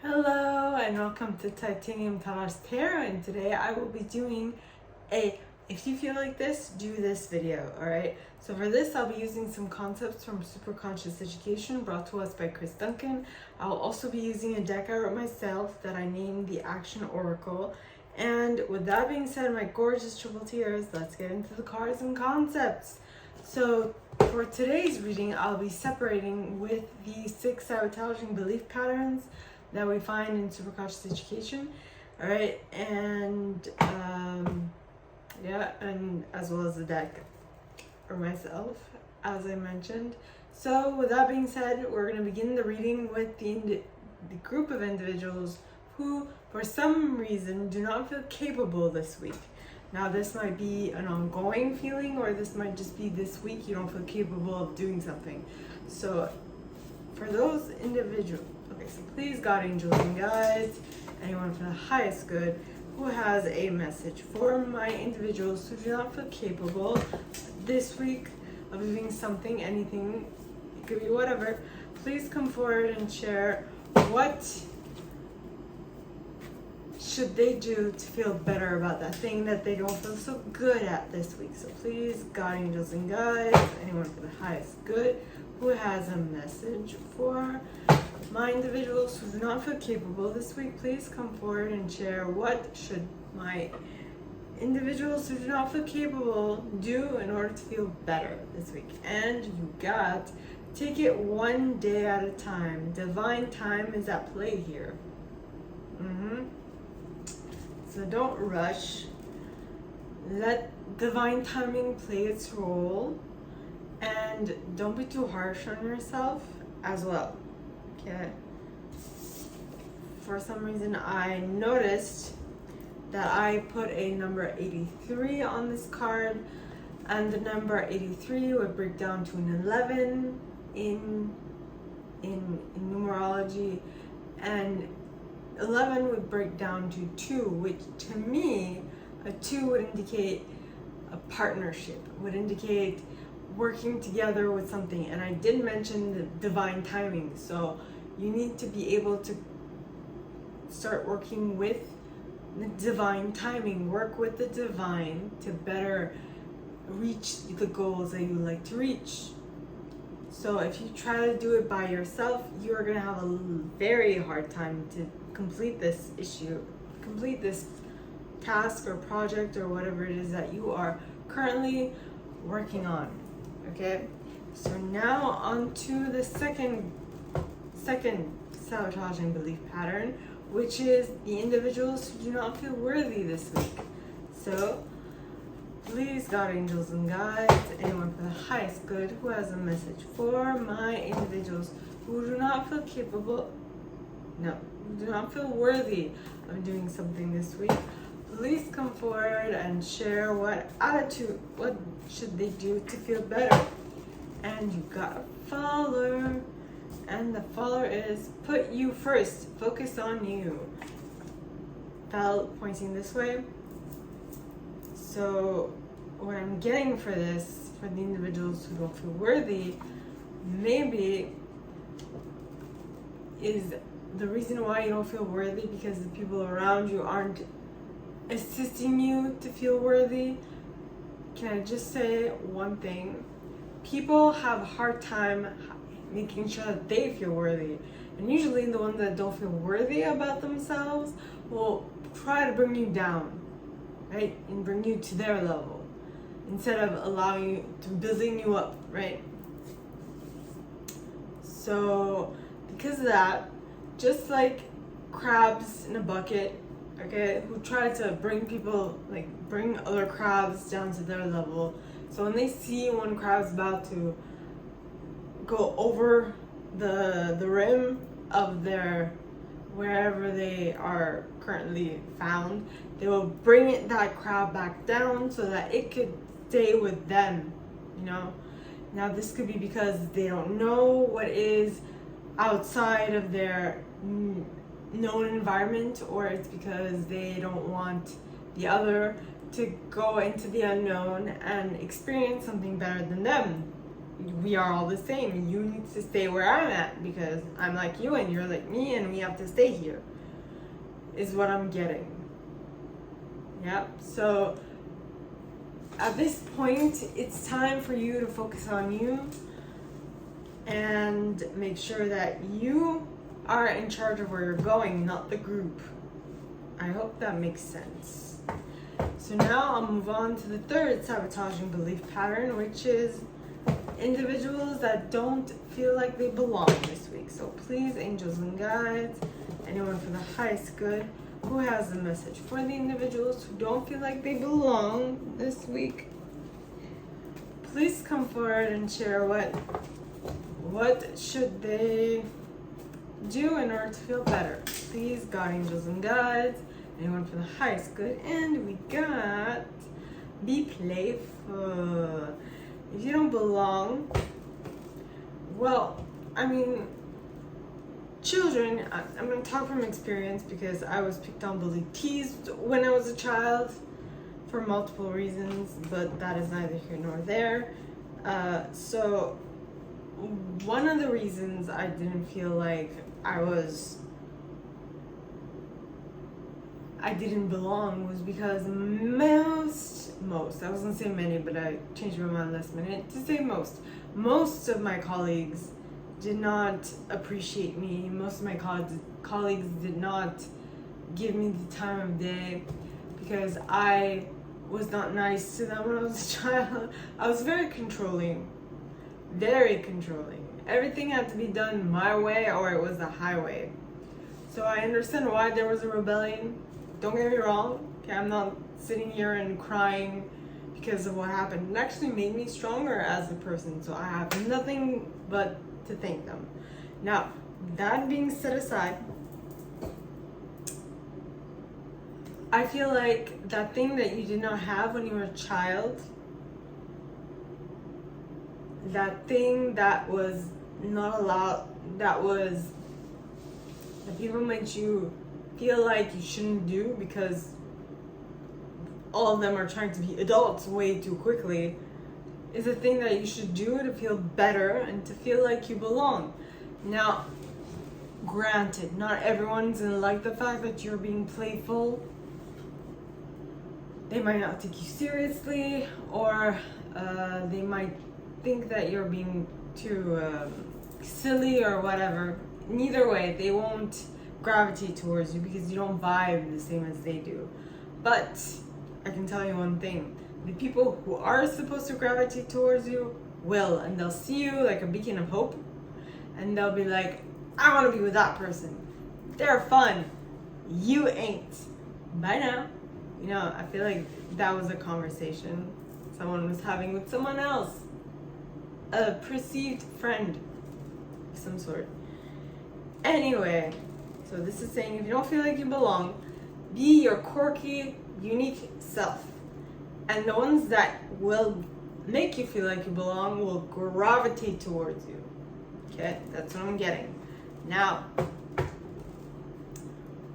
Hello and welcome to Titanium Taras Tarot, and today I will be doing if you feel like this, do this video, alright? So for this I'll be using some concepts from Superconscious Education brought to us by Chris Duncan. I'll also be using a deck I wrote myself that I named the Action Oracle. And with that being said, my gorgeous triple tears, let's get into the cards and concepts. So for today's reading, I'll be separating with the 6 sabotaging belief patterns that we find in Superconscious Education. All right, and and as well as the deck for myself, as I mentioned. So with that being said, we're going to begin the reading with the group of individuals who, for some reason, do not feel capable this week. Now, this might be an ongoing feeling, or this might just be this week you don't feel capable of doing something. So for those individuals, okay, so please, God, angels, and guides, anyone for the highest good who has a message for my individuals who do not feel capable this week of doing something, anything, it could be whatever. Please come forward and share what should they do to feel better about that thing that they don't feel so good at this week. So please, God, angels, and guides, anyone for the highest good who has a message for my individuals who do not feel capable this week, please come forward and share what should my individuals who do not feel capable do in order to feel better this week. And you got, take it one day at a time. Divine time is at play here. So don't rush. Let divine timing play its role. And don't be too harsh on yourself as well. Okay. For some reason, I noticed that I put a number 83 on this card, and the number 83 would break down to an 11 in numerology, and 11 would break down to 2, which to me, a 2 would indicate a partnership, would indicate working together with something. And I did mention the divine timing, so you need to be able to start working with the divine timing, work with the divine to better reach the goals that you like to reach. So if you try to do it by yourself, you're going to have a very hard time to complete this complete this task or project or whatever it is that you are currently working on. Okay, so now on to the second sabotaging belief pattern, which is the individuals who do not feel worthy this week. So please, God, angels, and guides, anyone for the highest good who has a message for my individuals who do not feel capable, do not feel worthy of doing something this week, please come forward and share what should they do to feel better. And you got a follower, and the follower is put you first, focus on you. Fell pointing this way. So what I'm getting for this, for the individuals who don't feel worthy, maybe is the reason why you don't feel worthy because the people around you aren't assisting you to feel worthy. Can I just say one thing? People have a hard time making sure that they feel worthy. And usually the ones that don't feel worthy about themselves will try to bring you down, right? And bring you to their level instead of allowing you to building you up, right? So because of that, just like crabs in a bucket, okay, who try to bring other crabs down to their level. So when they see one crab's about to go over the rim of their wherever they are currently found, they will bring that crab back down so that it could stay with them, Now this could be because they don't know what is outside of their known environment, or it's because they don't want the other to go into the unknown and experience something better than them. we are all the same. You need to stay where I'm at because I'm like you and you're like me and we have to stay here, is what I'm getting. Yep. So at this point, it's time for you to focus on you and make sure that you are in charge of where you're going, not the group. I hope that makes sense. So now I'll move on to the third sabotaging belief pattern, which is individuals that don't feel like they belong this week. So please, angels and guides, anyone for the highest good, who has a message for the individuals who don't feel like they belong this week, please come forward and share what should they do in order to feel better. Please, God, angels and guides, anyone for the highest good. And we got be playful. If you don't belong, well, I mean, children, I'm going to talk from experience because I was picked on, bullied, teased when I was a child for multiple reasons, but that is neither here nor there. So one of the reasons I didn't feel like I didn't belong was because most, I was gonna say many, but I changed my mind last minute to say most of my colleagues did not appreciate me. Most of my colleagues did not give me the time of day because I was not nice to them when I was a child. I was very controlling. Everything had to be done my way or it was the highway. So I understand why there was a rebellion. Don't get me wrong. Okay, I'm not sitting here and crying because of what happened. It actually made me stronger as a person. So I have nothing but to thank them. Now, that being set aside, I feel like that thing that you did not have when you were a child, that thing that was not allowed, that people made you feel like you shouldn't do because all of them are trying to be adults way too quickly, is a thing that you should do to feel better and to feel like you belong. Now, granted, not everyone's gonna like the fact that you're being playful. They might not take you seriously, or they might think that you're being too silly or whatever. Neither way, they won't gravitate towards you because you don't vibe the same as they do. But I can tell you one thing. The people who are supposed to gravitate towards you will, and they'll see you like a beacon of hope, and they'll be like, I want to be with that person. They're fun. You ain't. Bye now. You know, I feel like that was a conversation someone was having with someone else. A perceived friend of some sort. Anyway, so this is saying if you don't feel like you belong, be your quirky, unique self. And the ones that will make you feel like you belong will gravitate towards you. Okay, that's what I'm getting. Now,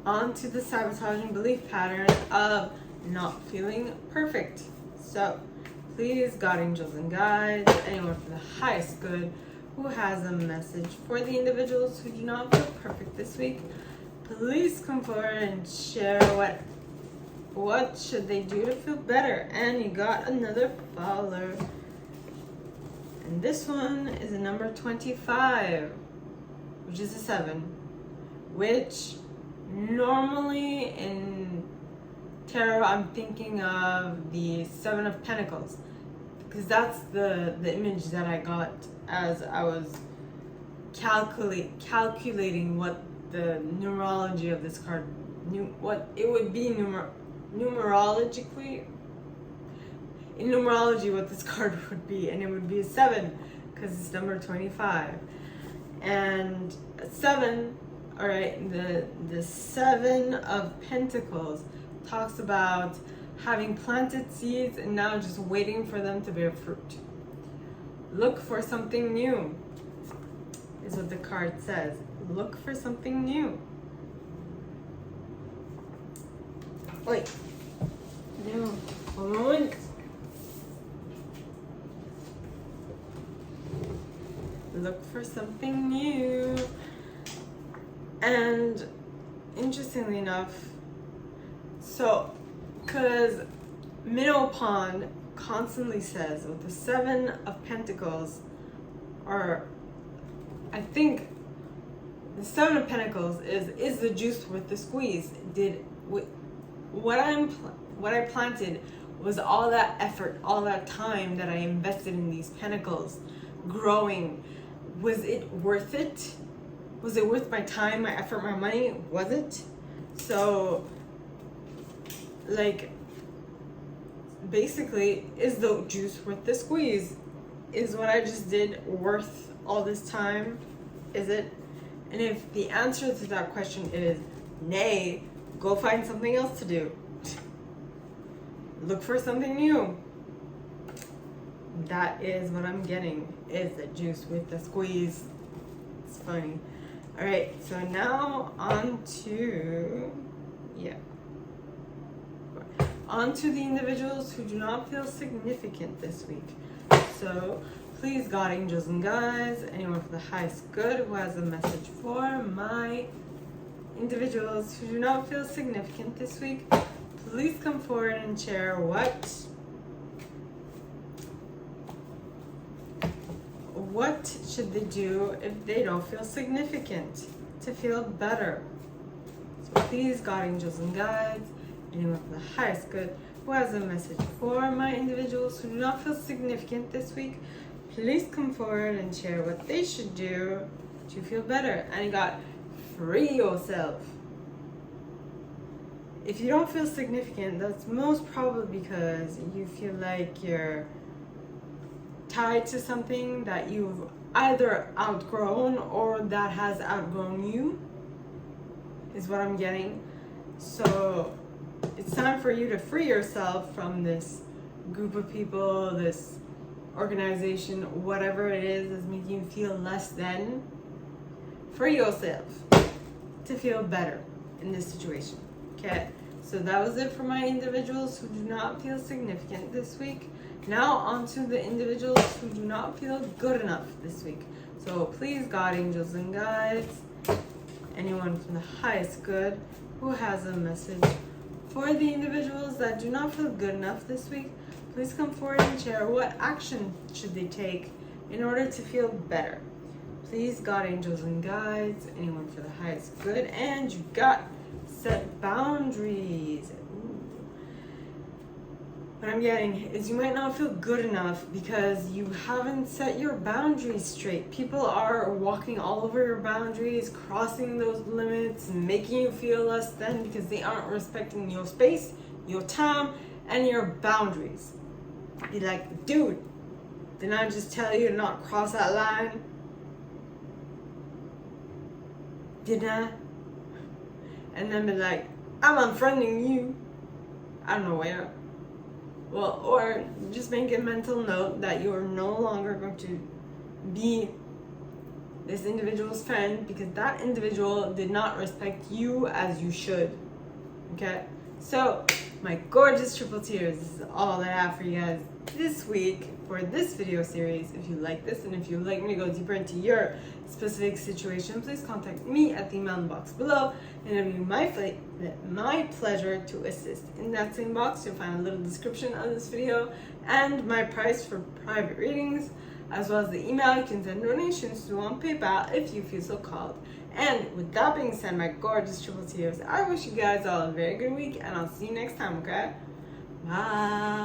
on to the sabotaging belief pattern of not feeling perfect. So, please, God, angels, and guides, anyone for the highest good who has a message for the individuals who do not feel perfect this week, please come forward and share what should they do to feel better. And you got another follower. And this one is a number 25, which is a 7, which normally in tarot I'm thinking of the 7 of Pentacles, because that's the image that I got as I was calculating what the numerology of this card, what it would be numerologically, in numerology what this card would be, and it would be a 7 because it's number 25. And 7, all right, the 7 of Pentacles talks about having planted seeds and now just waiting for them to bear fruit. Look for something new, is what the card says. Look for something new. Wait. No. One moment. look for something new. And interestingly enough, so, because Minnow Pond constantly says with the Seven of Pentacles, or I think the Seven of Pentacles is the juice worth the squeeze? Did what I planted, was all that effort, all that time that I invested in these pentacles growing, was it worth it? Was it worth my time, my effort, my money? Was it? So, like, basically, is the juice worth the squeeze? Is what I just did worth all this time? Is it? And if the answer to that question is nay, go find something else to do. Look for something new. That is what I'm getting, is the juice with the squeeze. It's funny. All right, so now on to the individuals who do not feel significant this week. So please, God, angels, and guides, anyone for the highest good who has a message for my individuals who do not feel significant this week, please come forward and share what should they do if they don't feel significant to feel better. So please, God, angels, and guides, anyone for the highest good who has a message for my individuals who do not feel significant this week, please come forward and share what they should do to feel better. And you got free yourself. If you don't feel significant, that's most probably because you feel like you're tied to something that you've either outgrown or that has outgrown you, is what I'm getting. So it's time for you to free yourself from this group of people, this organization, whatever it is that's making you feel less than. Free yourself to feel better in this situation. Okay, so that was it for my individuals who do not feel significant this week. Now on to the individuals who do not feel good enough this week. So please, God, angels, and guides, anyone from the highest good who has a message for the individuals that do not feel good enough this week, please come forward and share what action should they take in order to feel better. Please, God, angels, and guides, anyone for the highest good. And you got set boundaries. What I'm getting is you might not feel good enough because you haven't set your boundaries straight. People are walking all over your boundaries, crossing those limits, and making you feel less than because they aren't respecting your space, your time, and your boundaries. You're like, dude, didn't I just tell you to not cross that line? Didn't I? And then be like, I'm unfriending you. I don't know where. Well, or just make a mental note that you are no longer going to be this individual's friend because that individual did not respect you as you should. Okay? So, my gorgeous triple tears, this is all that I have for you guys this week for this video series. If you like this and if you'd like me to go deeper into your specific situation, please contact me at the email in the box below, and it'll be my pleasure to assist. In that same box, you'll find a little description of this video and my price for private readings, as well as the email you can send donations to on PayPal if you feel so called. And with that being said, my gorgeous triple tears, I wish you guys all a very good week, and I'll see you next time, okay? Bye.